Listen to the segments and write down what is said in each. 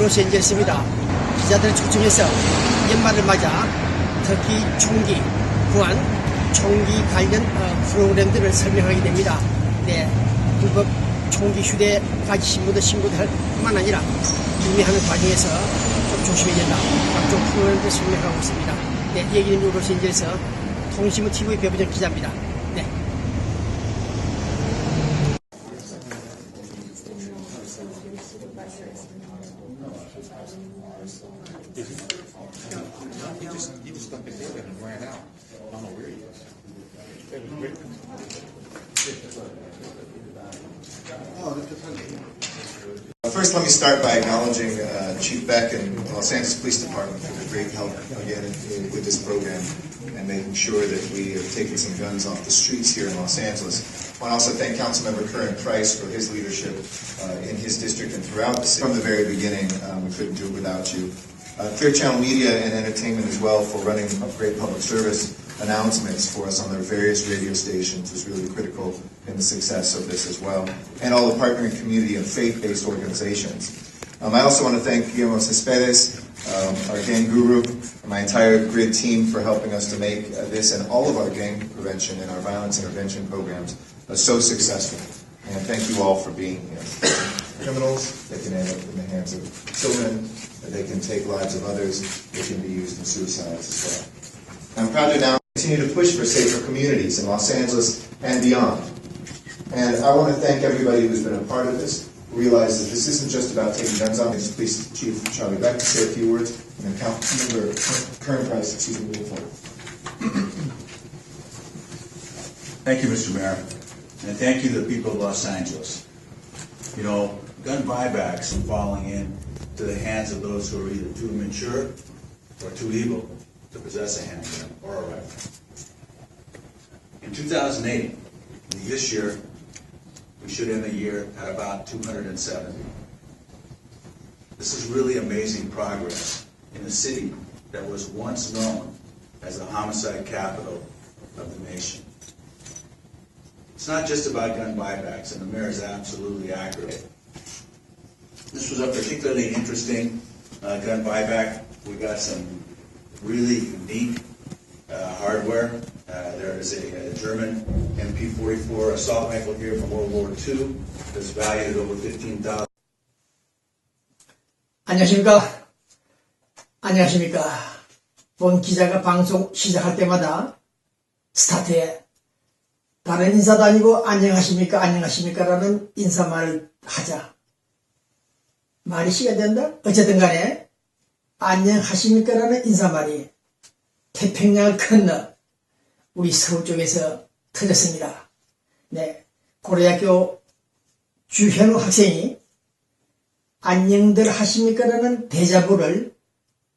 로스앤젤레스입니다. 기자들을 초청해서 연말을 맞아 특히 총기, 보안, 총기 관련 프로그램들을 설명하게 됩니다. 네, 불법 총기 휴대 가지신 분들 신고도 할 뿐만 아니라 구매하는 과정에서 좀 조심해야 된다. 각종 프로그램들 설명하고 있습니다. 네, 여기는 로스앤젤레스 통신부 TV 배부정 기자입니다. 네. He just stuck his head in and ran out. I don't know where he is. It was great. First, let me start by acknowledging Chief Beck and the Los Angeles Police Department for their great help again with this program and making sure that we have taken some guns off the streets here in Los Angeles. I want to also thank Councilmember Curran Price for his leadership in his district and throughout the city. From the very beginning, we couldn't do it without you. Clear Channel Media and Entertainment as well for running great public service announcements for us on their various radio stations was really critical in the success of this as well. And all the partnering community and faith-based organizations. I also want to thank Guillermo Cespedes, our gang guru, and my entire GRID team for helping us to make this and all of our gang prevention and our violence intervention programs so successful. And thank you all for being here. Criminals, they can end up in the hands of children, they can take lives of others, they can be used in suicides as well. I'm proud to now continue to push for safer communities in Los Angeles and beyond. And I want to thank everybody who's been a part of this, who realizes that this isn't just about taking guns on. Police Chief Charlie Beck to say a few words, and then Councilmember Curran Price, moving forward. Thank you, Mr. Mayor, and thank you to the people of Los Angeles. You know, gun buybacks are falling into the hands of those who are either too immature or too evil to possess a handgun or a rifle. In 2008, this year, we should end the year at about 270. This is really amazing progress in a city that was once known as the homicide capital of the nation. It's not just about gun buybacks, and the mayor is absolutely accurate. This was a particularly interesting gun buyback. We got some really unique hardware. There is a German MP44 assault rifle here from World War II that's valued at over $15,000. 안녕하십니까? 안녕하십니까? 본 기자가 방송 시작할 때마다 스타트에 다른 인사도 아니고 안녕하십니까? 안녕하십니까? 라는 인사말을 하자. 말이 시간 된다? 어쨌든 간에 안녕하십니까? 라는 인사말이 태평양을 건너 우리 서울 쪽에서 터졌습니다. 네, 고려대학교 주현우 학생이 안녕들 하십니까? 라는 대자보를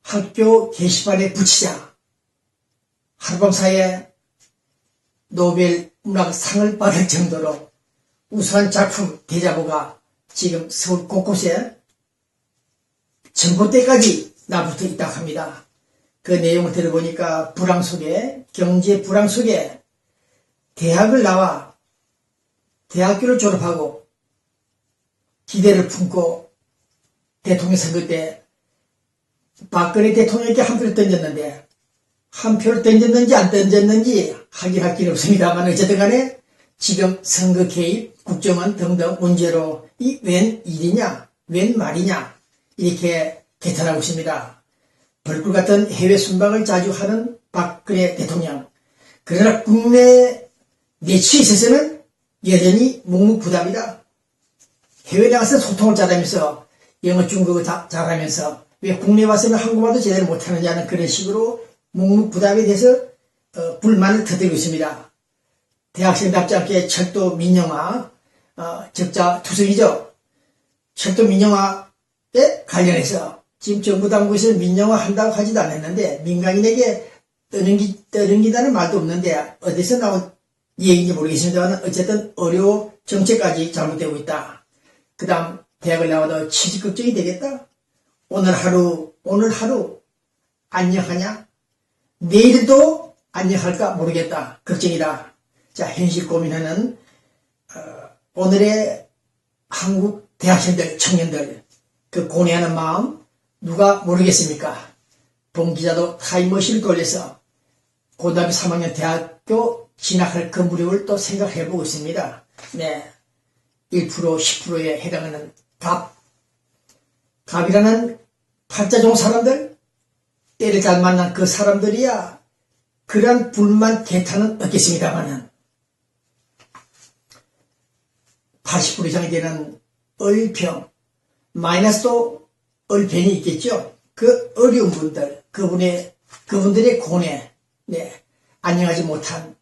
학교 게시판에 붙이자 하룻밤 사이에 노벨 문학상을 받을 정도로 우수한 작품 대자보가 지금 서울 곳곳에 전봇대까지 나붙어 있다고 합니다. 그 내용을 들어보니까 불황 속에, 경제 불황 속에 대학을 나와 대학교를 졸업하고 기대를 품고 대통령 선거 때 박근혜 대통령에게 한 표를 던졌는데 한 표를 던졌는지 안 던졌는지 확인할 길은 없습니다만 어쨌든 간에 지금 선거 개입, 국정원 등등 문제로 이 웬 일이냐, 웬 말이냐 이렇게 개탄하고 있습니다. 벌꿀 같은 해외 순방을 자주 하는 박근혜 대통령. 그러나 국내 내치에 있어서는 여전히 묵묵부답이다. 해외 나가서 소통을 잘하면서 영어, 중국어 잘하면서 왜 국내 와서는 한국말도 제대로 못하느냐는 그런 식으로 묵묵부답에 대해서 불만을 터뜨리고 있습니다. 대학생답지 않게 철도 민영화 적자 투성이죠. 철도 민영화에 관련해서 지금 정부 당국에서 민영화 한다고 하지도 않았는데 민간인에게 떠넘기다는 말도 없는데 어디서 나온 얘기인지 모르겠습니다만 어쨌든 의료 정책까지 잘못되고 있다. 그 다음 대학을 나와도 취직 걱정이 되겠다. 오늘 하루 안녕하냐? 내일도 안녕할까 모르겠다. 걱정이다. 자, 현실 고민하는 오늘의 한국 대학생들, 청년들 그 고뇌하는 마음 누가 모르겠습니까? 봉 기자도 타임머신을 돌려서 고등학교 3학년 대학교 진학할 그 무렵을 또 생각해보고 있습니다. 네, 1% 10%에 해당하는 갑이라는 팔자종 사람들, 때를 잘 만난 그 사람들이야 그러한 불만 개탄은 없겠습니다만은 80% 이상이 되는 얼평, 마이너스도 얼평이 있겠죠. 그 어려운 분들, 그분들의 고뇌, 네, 안녕하지 못한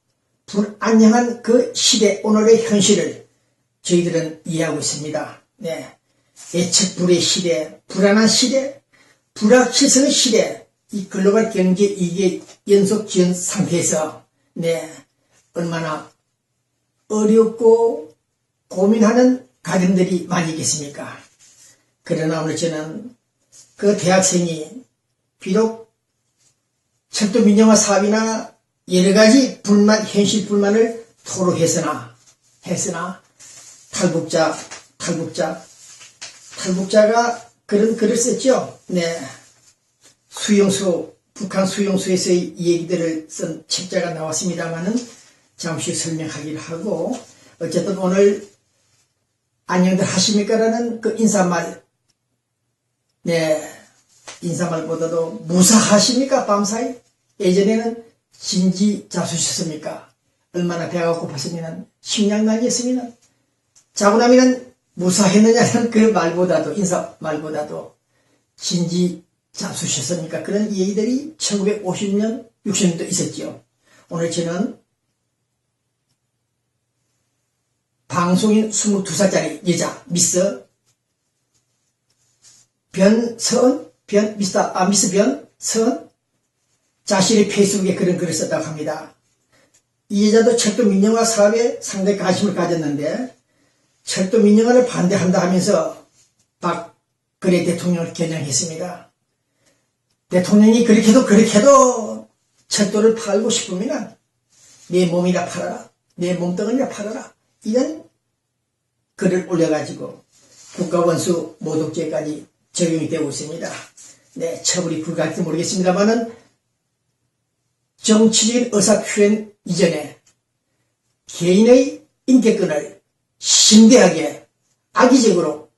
불안녕한 그 시대, 오늘의 현실을 저희들은 이해하고 있습니다. 네, 예측불의 시대, 불안한 시대, 불확실성의 시대, 이 글로벌 경제 이게 연속 지연 상태에서 네, 얼마나 어렵고 고민하는 가정들이 많이 있겠습니까? 그러나 오늘 저는 그 대학생이 비록 철도 민영화 사업이나 여러 가지 불만, 현실 불만을 토로했으나 탈북자가 그런 글을 썼죠. 네. 북한 수용소에서의 얘기들을 쓴 책자가 나왔습니다만은 잠시 설명하기를 하고, 어쨌든 오늘 안녕들 하십니까라는 그 인사말, 네, 인사말보다도 무사하십니까 밤사이? 예전에는 진지자수셨습니까? 얼마나 배가 고팠으면 식량난이었으면 자고 나면은 무사했느냐는 그 말보다도, 인사말보다도 진지자수셨습니까? 그런 얘기들이 1950년, 60년도 있었죠. 오늘 저는 방송인 22살짜리 여자 미스 미스 변서은 자신의 페이스북에 그런 글을 썼다고 합니다. 이 여자도 철도 민영화 사업에 상당히 관심을 가졌는데 철도 민영화를 반대한다 하면서 박근혜 대통령을 겨냥했습니다. 대통령이 그렇게도 철도를 팔고 싶으면 내 몸이나 팔아라, 내 몸뚱이나 팔아라, 이런 글을 올려가지고 국가원수 모독죄까지 적용이 되고 있습니다. 네, 처벌이 불가할지 모르겠습니다만은 정치적인 의사표현 이전에 개인의 인격권을 심대하게 악의적으로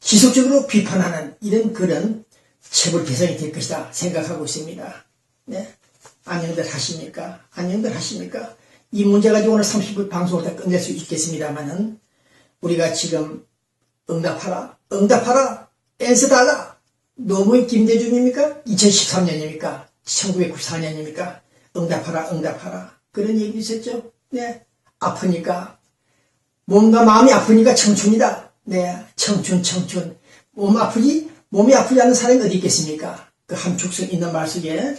지속적으로 비판하는 이런 글은 처벌 대상이 될 것이다 생각하고 있습니다. 네, 안녕들 하십니까? 안녕들 하십니까? 이 문제 가지고 오늘 30분 방송을 다 끝낼 수 있겠습니다만은 우리가 지금 응답하라, 댄스달라, 노무현 김대중입니까? 2013년입니까? 1994년입니까? 응답하라 그런 얘기 있었죠. 네, 아프니까 몸과 마음이 아프니까 청춘이다. 네, 청춘 몸이 아프지 않은 사람이 어디 있겠습니까? 그 함축성 있는 말 속에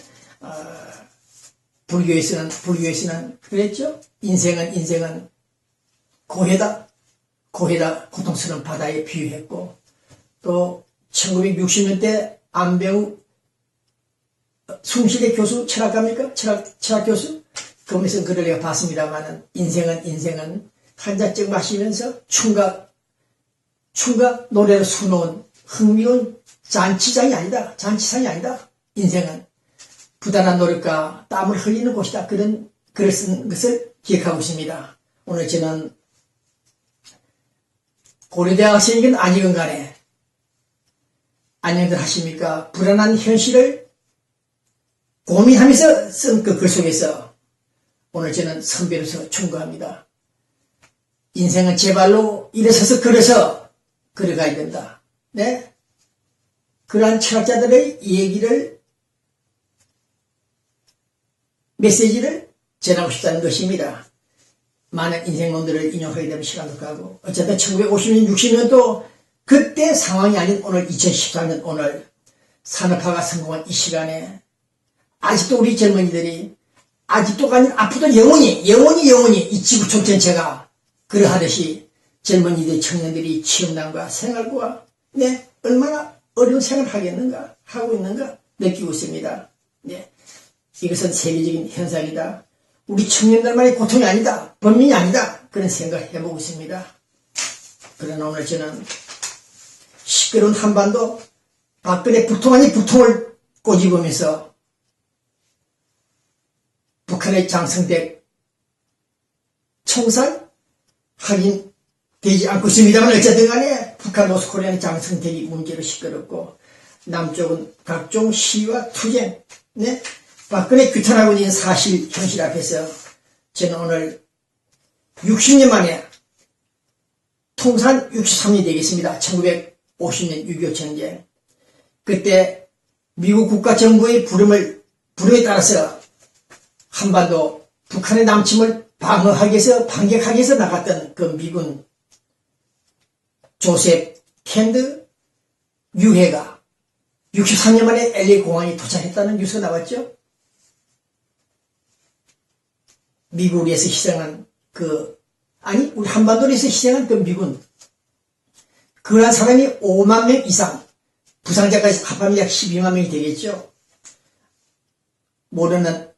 불교에서는 그랬죠. 인생은 고해다 고통스러운 바다에 비유했고, 또 1960년대 안배우 숭실의 교수, 철학가입니까? 철학 교수? 그분에서 글을 내가 봤습니다만은 인생은 한 잔씩 마시면서 충각 노래를 수놓은 흥미로운 잔치상이 아니다. 인생은 부단한 노력과 땀을 흘리는 곳이다. 그런 글을 쓴 것을 기억하고 있습니다. 오늘 저는 고려대학생이건 아니건 간에 안녕들 하십니까? 불안한 현실을 고민하면서 쓴 그 글 속에서 오늘 저는 선배로서 충고합니다. 인생은 제 발로 일어서서 걸어가야 된다. 네? 그러한 철학자들의 메시지를 전하고 싶다는 것입니다. 많은 인생론들을 인용하게 되면 시간도 가고, 어쨌든 1950년, 60년도 그때 상황이 아닌 오늘 2014년 오늘 산업화가 성공한 이 시간에 아직도 우리 젊은이들이 아직도가 아닌 앞으로도 영원히 이 지구 촌전체가 그러하듯이 젊은이들, 청년들이 취업난과 생활과 네, 얼마나 어려운 생활을 하고 있는가 느끼고 있습니다. 네, 이것은 세계적인 현상이다. 우리 청년들만의 고통이 아니다. 범민이 아니다. 그런 생각을 해보고 있습니다. 그러나 오늘 저는 시끄러운 한반도, 박근혜 북통 아닌 북통을 꼬집으면서 북한의 장성댁 청산 확인되지 않고 있습니다만 어쨌든 간에 북한 노스코리아의 장성택이 문제로 시끄럽고 남쪽은 각종 시위와 투쟁, 네? 박근혜 규탄하고 있는 사실 현실 앞에서 저는 오늘 60년 만에 통산 63년이 되겠습니다. 1950년 6.25 전쟁. 그때 미국 국가정부의 부름에 따라서 한반도 북한의 남침을 방어하기 위해서 반격하기 위해서 나갔던 그 미군 조셉 캔드 유해가 63년 만에 LA 공항에 도착했다는 뉴스가 나왔죠. 미국에서 희생한 우리 한반도에서 희생한 그 미군, 그러한 사람이 5만 명 이상, 부상자까지 합하면 약 12만 명이 되겠죠. 모르는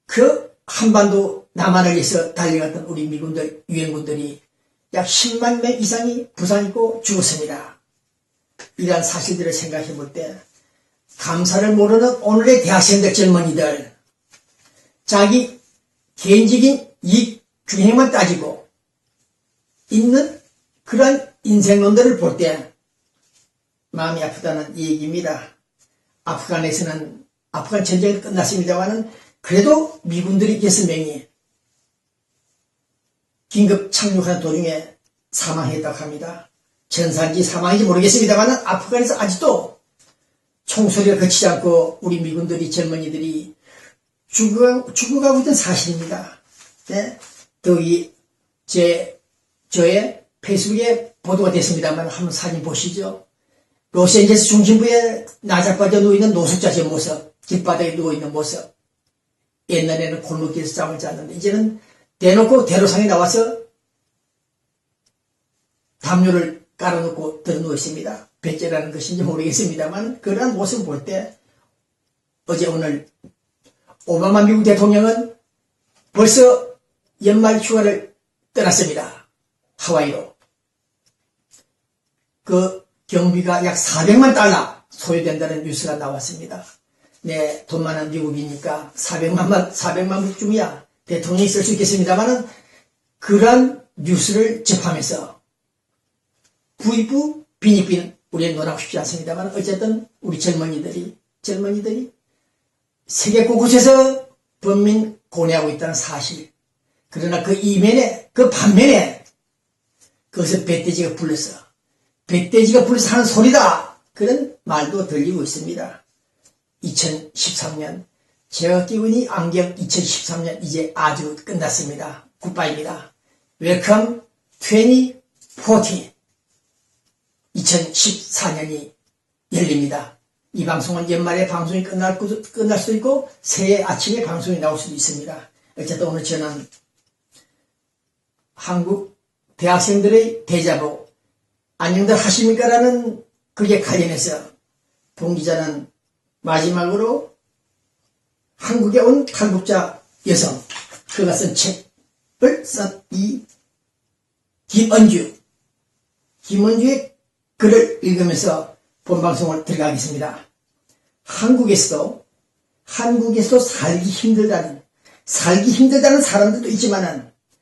그 한반도 남한을 위해서 달려갔던 우리 미군들, 유엔군들이 약 10만 명 이상이 부상이고 죽었습니다. 이러한 사실들을 생각해 볼 때 감사를 모르는 오늘의 대학생들, 젊은이들, 자기 개인적인 이익 균형만 따지고 있는 그러한 인생론들을 볼 때 마음이 아프다는 이 얘기입니다. 아프간에서는 아프간 전쟁이 끝났습니다만은 그래도 미군들이 6명이 긴급 착륙하는 도중에 사망했다고 합니다. 전사인지 사망인지 모르겠습니다만 아프간에서 아직도 총소리가 그치지 않고 우리 미군들이, 젊은이들이 죽어가고 있던 사실입니다. 네? 저의 페이스북에 보도가 됐습니다만 한번 사진 보시죠. 로스앤젤레스 중심부에 나자빠져 누워있는 노숙자 제 모습, 길바닥에 누워있는 모습. 옛날에는 골목길에서 잠을 잤는데 이제는 대놓고 대로상에 나와서 담요를 깔아놓고 들어누워 있습니다. 배째라는 것인지 모르겠습니다만 그러한 모습을 볼 때 어제 오늘 오바마 미국 대통령은 벌써 연말 휴가를 떠났습니다. 하와이로. 그 경비가 약 400만 달러 소요된다는 뉴스가 나왔습니다. 네, 돈 많은 미국이니까 400만 불쯤이야 대통령이 쓸 수 있겠습니다만은 그러한 뉴스를 접하면서 부익부 빈익빈 우리는 논하고 싶지 않습니다만 어쨌든 우리 젊은이들이 세계 곳곳에서 범민 고뇌하고 있다는 사실. 그러나 그 이면에, 그 반면에 그것을 뱃돼지가 불러서 하는 소리다. 그런 말도 들리고 있습니다. 2013년 제가 끼고 있는 안경 2013년 이제 아주 끝났습니다. 굿바이입니다. 웰컴 2040 2014년이 열립니다. 이 방송은 연말에 방송이 끝날 수도 있고 새해 아침에 방송이 나올 수도 있습니다. 어쨌든 오늘 저는 한국 대학생들의 대자보 안녕들 하십니까? 라는 그게 관련해서 본 기자는 마지막으로 한국에 온 탈북자 여성 그가 쓴 책을 쓴 이 김은주의 글을 읽으면서 본방송을 들어가겠습니다. 한국에서도 살기 힘들다는 사람들도 있지만은